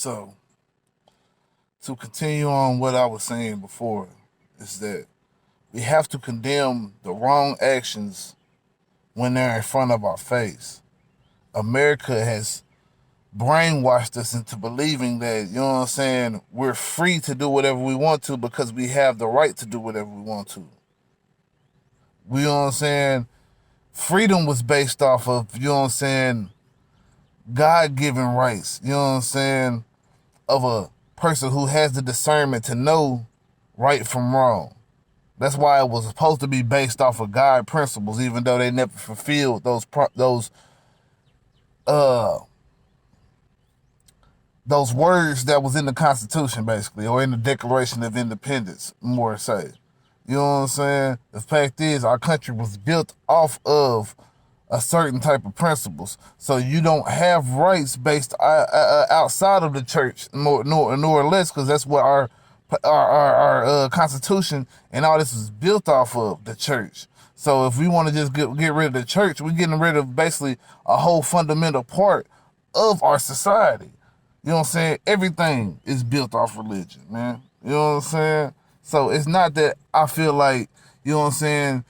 So, to continue on what I was saying before, is that we have to condemn the wrong actions when they're in front of our face. America has brainwashed us into believing that, you know what I'm saying, we're free to do whatever we want to because we have the right to do whatever we want to. You know what I'm saying? Freedom was based off of, you know what I'm saying, God given rights, you know what I'm saying, of a person who has the discernment to know right from wrong. That's why it was supposed to be based off of God principles, even though they never fulfilled uh those words that was in the Constitution, basically, or in the Declaration of Independence, more say. You know what I'm saying? The fact is, our country was built off of a certain type of principles. So you don't have rights based outside of the church, nor less, because that's what our Constitution and all this is built off of, the church. So if we want to just get rid of the church, we're getting rid of basically a whole fundamental part of our society. You know what I'm saying? Everything is built off religion, man. You know what I'm saying? So it's not that I feel like, you know what I'm saying,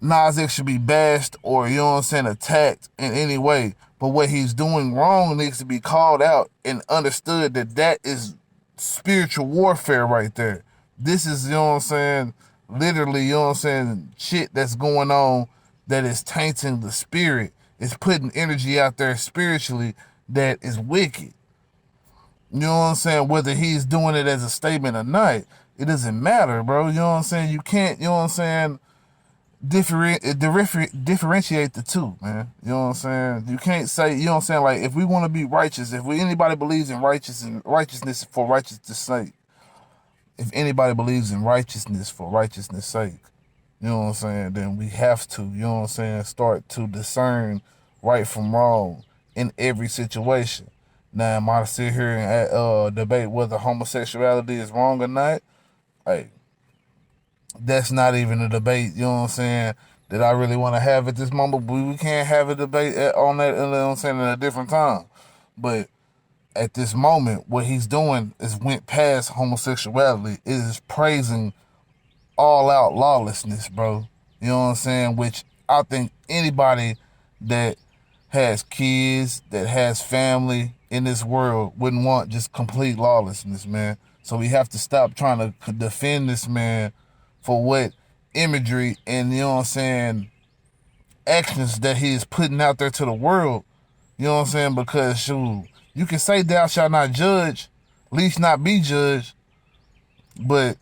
Nas X should be bashed or, you know what I'm saying, attacked in any way. But what he's doing wrong needs to be called out and understood that that is spiritual warfare right there. This is, you know what I'm saying, literally, you know what I'm saying, shit that's going on that is tainting the spirit. It's putting energy out there spiritually that is wicked. You know what I'm saying? Whether he's doing it as a statement or not, it doesn't matter, bro. You know what I'm saying? You can't, you know what I'm saying, differentiate the two, man. You know what I'm saying? You can't say, you know what I'm saying, like, if we want to be righteous, if anybody believes in righteousness for righteousness' sake, if anybody believes in righteousness for righteousness' sake, you know what I'm saying, then we have to, you know what I'm saying, start to discern right from wrong in every situation. Now, am I to sit here and debate whether homosexuality is wrong or not? Hey, that's not even a debate, you know what I'm saying, that I really want to have at this moment. But we can't have a debate on that, you know what I'm saying, at a different time. But at this moment, what he's doing is went past homosexuality. It is praising all out lawlessness, bro. You know what I'm saying? Which I think anybody that has kids, that has family in this world wouldn't want just complete lawlessness, man. So we have to stop trying to defend this man for what imagery and, you know what I'm saying, actions that he is putting out there to the world. You know what I'm saying? Because, shoot, you can say thou shalt not judge, least not be judged. But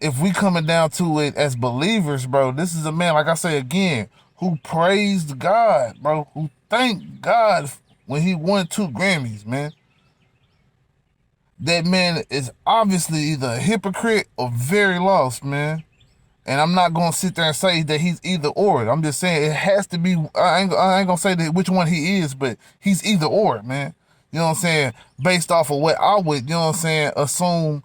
if we coming down to it as believers, bro, this is a man, like I say again, who praised God, bro, who thanked God when he won 2 Grammys, man. That man is obviously either a hypocrite or very lost, man. And I'm not gonna sit there and say that he's either or. I'm just saying it has to be. I ain't gonna say that which one he is, but he's either or, man. You know what I'm saying? Based off of what I would, you know what I'm saying, assume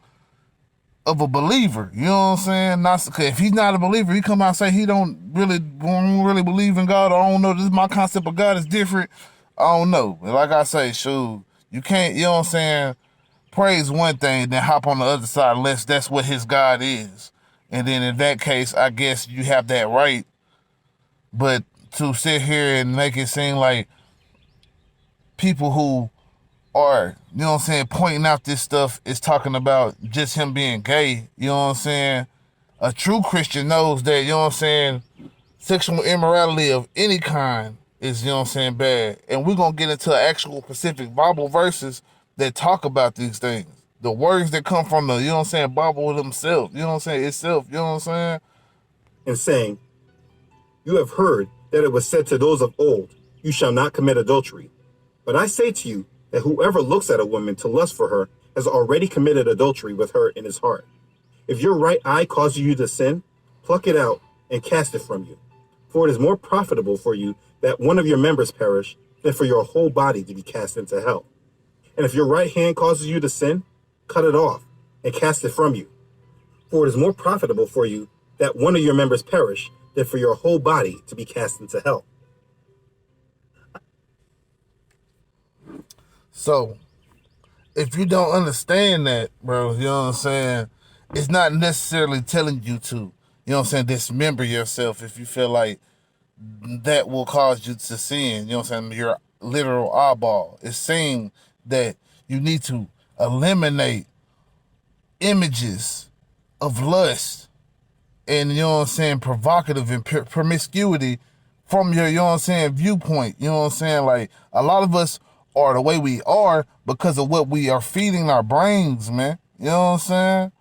of a believer. You know what I'm saying? Not if he's not a believer, he come out and say he don't really believe in God. Or I don't know. This is my concept of God is different. I don't know. But like I say, shoot, you can't. You know what I'm saying? Praise one thing, then hop on the other side unless that's what his God is. And then in that case, I guess you have that right. But to sit here and make it seem like people who are, you know what I'm saying, pointing out this stuff is talking about just him being gay, you know what I'm saying? A true Christian knows that, you know what I'm saying, sexual immorality of any kind is, you know what I'm saying, bad. And we're going to get into actual specific Bible verses that talk about these things. The words that come from the, you know what I'm saying, Bible themselves, you know what I'm saying, itself, you know what I'm saying? And saying, you have heard that it was said to those of old, you shall not commit adultery. But I say to you that whoever looks at a woman to lust for her has already committed adultery with her in his heart. If your right eye causes you to sin, pluck it out and cast it from you. For it is more profitable for you that one of your members perish than for your whole body to be cast into hell. And if your right hand causes you to sin, cut it off and cast it from you. For it is more profitable for you that one of your members perish than for your whole body to be cast into hell. So, if you don't understand that, bro, you know what I'm saying? It's not necessarily telling you to, you know what I'm saying, dismember yourself if you feel like that will cause you to sin. You know what I'm saying? Your literal eyeball. It's saying that you need to eliminate images of lust and, you know what I'm saying, provocative and promiscuity from your, you know what I'm saying, viewpoint. You know what I'm saying? Like, a lot of us are the way we are because of what we are feeding our brains, man. You know what I'm saying?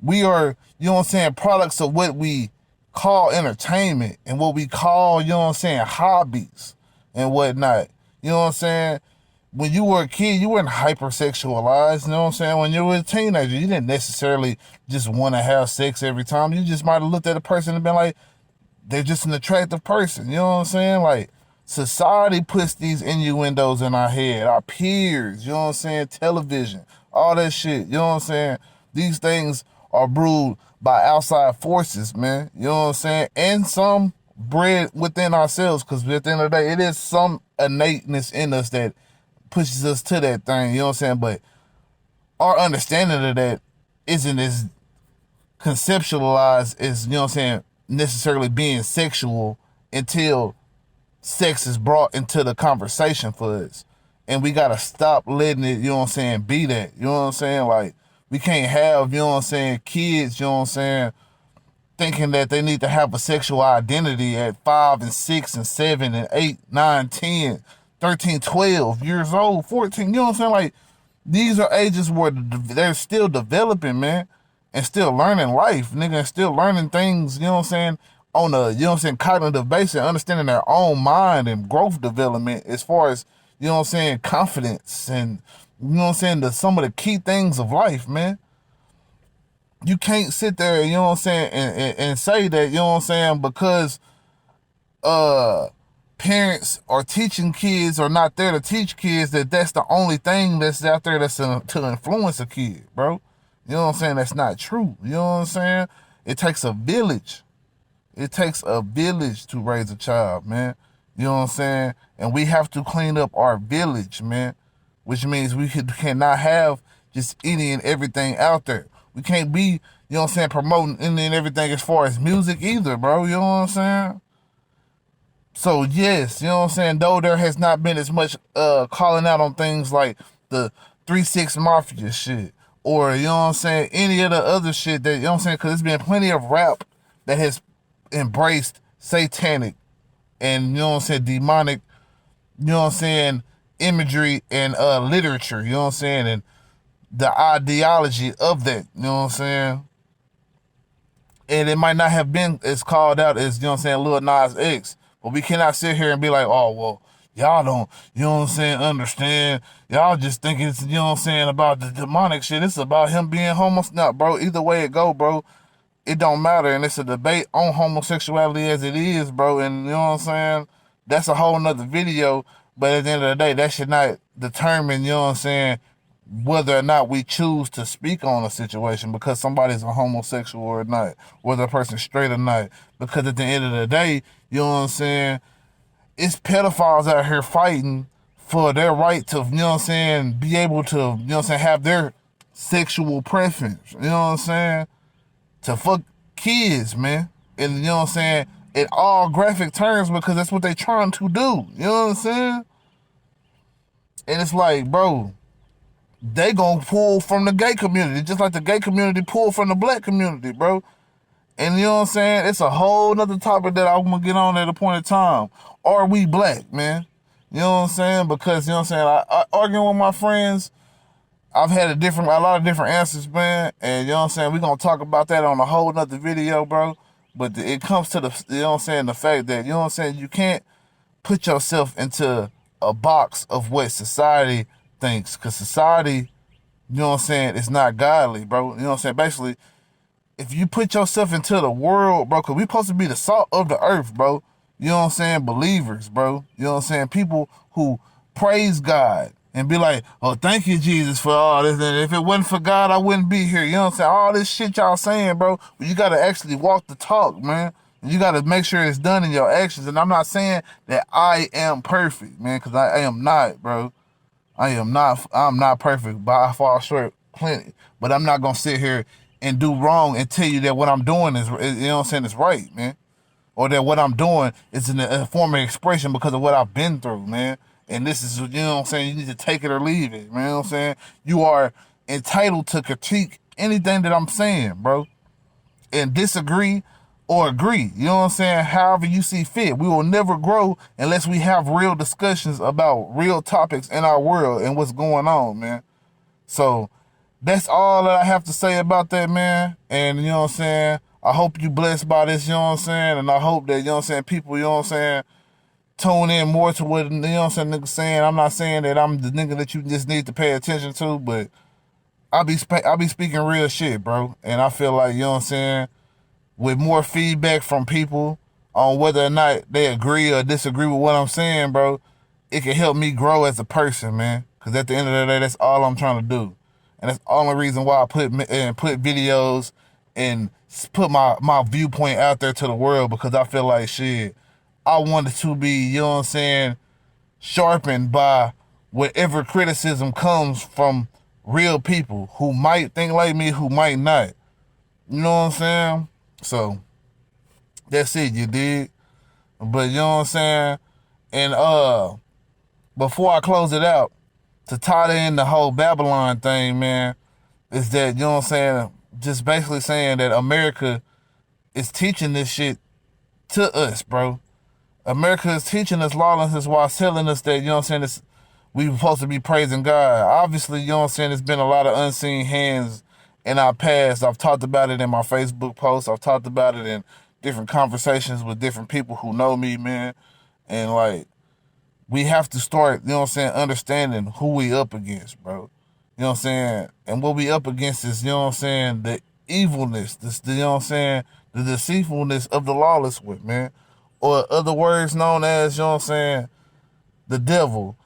We are, you know what I'm saying, products of what we call entertainment and what we call, you know what I'm saying, hobbies and whatnot. You know what I'm saying? When you were a kid, you weren't hypersexualized, you know what I'm saying? When you were a teenager, you didn't necessarily just want to have sex every time. You just might have looked at a person and been like, they're just an attractive person, you know what I'm saying? Like, society puts these innuendos in our head, our peers, you know what I'm saying? Television, all that shit, you know what I'm saying? These things are brewed by outside forces, man. You know what I'm saying? And some bred within ourselves, because at the end of the day, it is some innateness in us that pushes us to that thing, you know what I'm saying? But our understanding of that isn't as conceptualized as, you know what I'm saying, necessarily being sexual until sex is brought into the conversation for us. And we gotta stop letting it, you know what I'm saying, be that. You know what I'm saying? Like, we can't have, you know what I'm saying, kids, you know what I'm saying, thinking that they need to have a sexual identity at 5 and 6 and 7 and 8, 9, 10, 13, 12 years old, 14. You know what I'm saying? Like, these are ages where they're still developing, man, and still learning life, nigga, and still learning things, you know what I'm saying, on a, you know what I'm saying, cognitive basis, understanding their own mind and growth development as far as, you know what I'm saying, confidence and, you know what I'm saying, some of the key things of life, man. You can't sit there, you know what I'm saying, and say that, you know what I'm saying, because parents are teaching kids or not there to teach kids, that's the only thing that's out there that's to influence a kid, bro. You know what I'm saying? That's not true. You know what I'm saying? It takes a village. It takes a village to raise a child, man. You know what I'm saying? And we have to clean up our village, man, which means we cannot have just any and everything out there. We can't be, you know what I'm saying, promoting any and everything as far as music either, bro. You know what I'm saying? So, yes, you know what I'm saying, though there has not been as much calling out on things like the 3-6 Mafia shit or, you know what I'm saying, any of the other shit that, you know what I'm saying, because there's been plenty of rap that has embraced satanic and, you know what I'm saying, demonic, you know what I'm saying, imagery and literature, you know what I'm saying, and the ideology of that, you know what I'm saying? And it might not have been as called out as, you know what I'm saying, Lil Nas X, but we cannot sit here and be like, oh, well, y'all don't, you know what I'm saying, understand. Y'all just think it's, you know what I'm saying, about the demonic shit. It's about him being homosexual. No, bro, either way it go, bro, it don't matter. And it's a debate on homosexuality as it is, bro. And you know what I'm saying? That's a whole nother video. But at the end of the day, that should not determine, you know what I'm saying, whether or not we choose to speak on a situation because somebody's a homosexual or not, whether a person's straight or not. Because at the end of the day, you know what I'm saying, it's pedophiles out here fighting for their right to, you know what I'm saying, be able to, you know what I'm saying, have their sexual preference, you know what I'm saying, to fuck kids, man. And you know what I'm saying, in all graphic terms because that's what they trying to do, you know what I'm saying? And it's like, bro, they gonna pull from the gay community, just like the gay community pull from the black community, bro. And you know what I'm saying? It's a whole nother topic that I'm gonna get on at a point in time. Are we black, man? You know what I'm saying? Because, you know what I'm saying, I arguing with my friends, I've had a lot of different answers, man. And you know what I'm saying? We're gonna talk about that on a whole nother video, bro. But it comes to the, you know what I'm saying, the fact that, you know what I'm saying, you can't put yourself into a box of what society thinks. Because society, you know what I'm saying, is not godly, bro. You know what I'm saying? Basically, if you put yourself into the world, bro, because we're supposed to be the salt of the earth, bro. You know what I'm saying? Believers, bro. You know what I'm saying? People who praise God and be like, oh, thank you, Jesus, for all this. And if it wasn't for God, I wouldn't be here. You know what I'm saying? All this shit y'all saying, bro, but you got to actually walk the talk, man. You got to make sure it's done in your actions. And I'm not saying that I am perfect, man, because I am not, bro. I'm not perfect, but I fall short plenty. But I'm not gonna sit here and do wrong and tell you that what I'm doing is, you know what I'm saying, is right, man. Or that what I'm doing is in a form of expression because of what I've been through, man. And this is, you know what I'm saying, you need to take it or leave it, man. You know what I'm saying? You are entitled to critique anything that I'm saying, bro, and disagree or agree. You know what I'm saying? However you see fit. We will never grow unless we have real discussions about real topics in our world and what's going on, man. So that's all that I have to say about that, man. And you know what I'm saying? I hope you blessed by this, you know what I'm saying? And I hope that, you know what I'm saying, people, you know what I'm saying, tune in more to what, you know what I'm saying, niggas saying. I'm not saying that I'm the nigga that you just need to pay attention to, but I be speaking real shit, bro. And I feel like, you know what I'm saying, with more feedback from people on whether or not they agree or disagree with what I'm saying, bro, it can help me grow as a person, man. Because at the end of the day, that's all I'm trying to do. And that's the only reason why I put videos and put my viewpoint out there to the world, because I feel like, shit, I wanted to be, you know what I'm saying, sharpened by whatever criticism comes from real people who might think like me, who might not. You know what I'm saying? So that's it, you dig? But you know what I'm saying? And before I close it out, to tie in the whole Babylon thing, man, is that, you know what I'm saying, just basically saying that America is teaching this shit to us, bro. America is teaching us lawlessness while telling us that, you know what I'm saying, we supposed to be praising God. Obviously, you know what I'm saying, there's been a lot of unseen hands in our past. I've talked about it in my Facebook posts. I've talked about it in different conversations with different people who know me, man. And, like, we have to start, you know what I'm saying, understanding who we up against, bro. You know what I'm saying? And what we up against is, you know what I'm saying, the evilness, this, you know what I'm saying, the deceitfulness of the lawless one, man. Or other words known as, you know what I'm saying, the devil.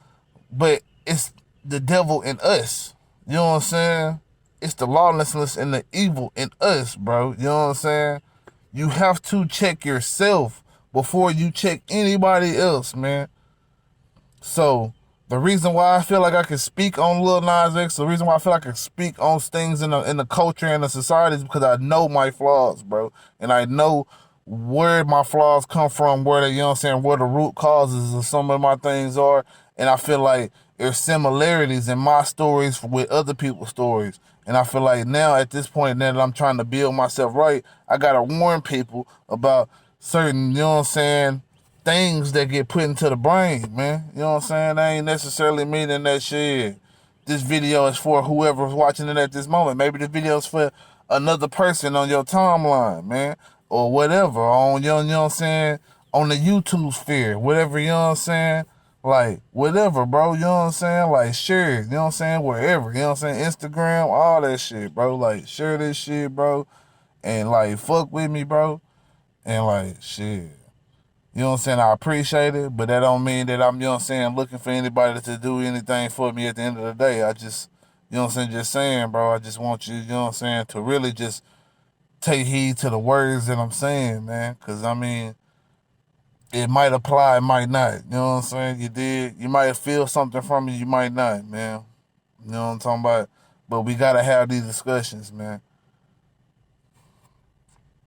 But it's the devil in us. You know what I'm saying? It's the lawlessness and the evil in us, bro. You know what I'm saying? You have to check yourself before you check anybody else, man. So the reason why I feel like I can speak on Lil Nas X, the reason why I feel like I can speak on things in the culture and the society is because I know my flaws, bro. And I know where my flaws come from, where the, you know what I'm saying, where the root causes of some of my things are. And I feel like there's similarities in my stories with other people's stories. And I feel like now at this point, now that I'm trying to build myself right, I got to warn people about certain, you know what I'm saying, things that get put into the brain, man. You know what I'm saying? They ain't necessarily meaning that shit. This video is for whoever's watching it at this moment. Maybe the video is for another person on your timeline, man. Or whatever. On your, you know what I'm saying? On the YouTube sphere. Whatever, you know what I'm saying? Like, whatever, bro. You know what I'm saying? Like, share it. You know what I'm saying? Wherever. You know what I'm saying? Instagram, all that shit, bro. Like, share this shit, bro. And, like, fuck with me, bro. And, like, shit. You know what I'm saying? I appreciate it, but that don't mean that I'm, you know what I'm saying, looking for anybody to do anything for me at the end of the day. I just, you know what I'm saying, just saying, bro, I just want you, you know what I'm saying, to really just take heed to the words that I'm saying, man. Because, I mean, it might apply, it might not. You know what I'm saying? You did. You might feel something from me, you might not, man. You know what I'm talking about? But we got to have these discussions, man.